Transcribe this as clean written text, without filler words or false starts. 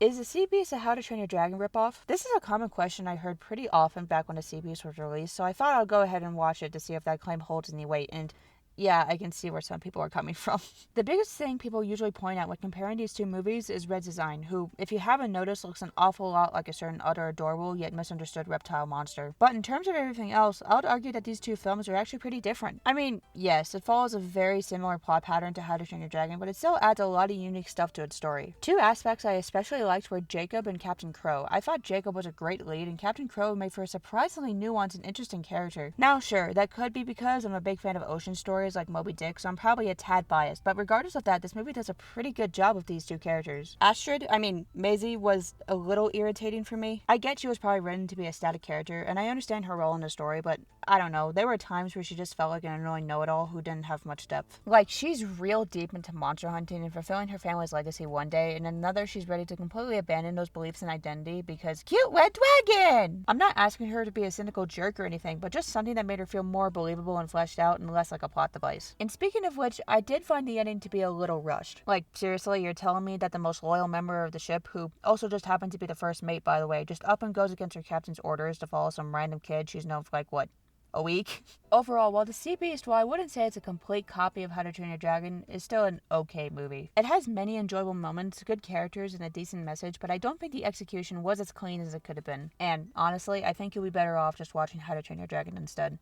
Is the Sea Beast a How to Train Your Dragon ripoff? This is a common question I heard pretty often back when the Sea Beast was released, so I thought I'd go ahead and watch it to see if that claim holds any weight, and yeah, I can see where some people are coming from. The biggest thing people usually point out when comparing these two movies is Red's design, who, if you haven't noticed, looks an awful lot like a certain other adorable yet misunderstood reptile monster. But in terms of everything else, I would argue that these two films are actually pretty different. I mean, yes, it follows a very similar plot pattern to How to Train Your Dragon, but it still adds a lot of unique stuff to its story. Two aspects I especially liked were Jacob and Captain Crow. I thought Jacob was a great lead, and Captain Crow made for a surprisingly nuanced and interesting character. Now, sure, that could be because I'm a big fan of ocean stories like Moby Dick, so I'm probably a tad biased, but regardless of that, this movie does a pretty good job with these two characters. Maisie was a little irritating for me. I get she was probably written to be a static character, and I understand her role in the story, but I don't know, there were times where she just felt like an annoying know-it-all who didn't have much depth. Like, she's real deep into monster hunting and fulfilling her family's legacy one day, and another she's ready to completely abandon those beliefs and identity because cute red dragon! I'm not asking her to be a cynical jerk or anything, but just something that made her feel more believable and fleshed out and less like a plot device. And speaking of which, I did find the ending to be a little rushed. Like, seriously, you're telling me that the most loyal member of the ship, who also just happened to be the first mate, by the way, just up and goes against her captain's orders to follow some random kid she's known for like, what, a week? Overall, while The Sea Beast, while I wouldn't say it's a complete copy of How to Train Your Dragon, is still an okay movie. It has many enjoyable moments, good characters, and a decent message, but I don't think the execution was as clean as it could have been. And honestly, I think you'll be better off just watching How to Train Your Dragon instead.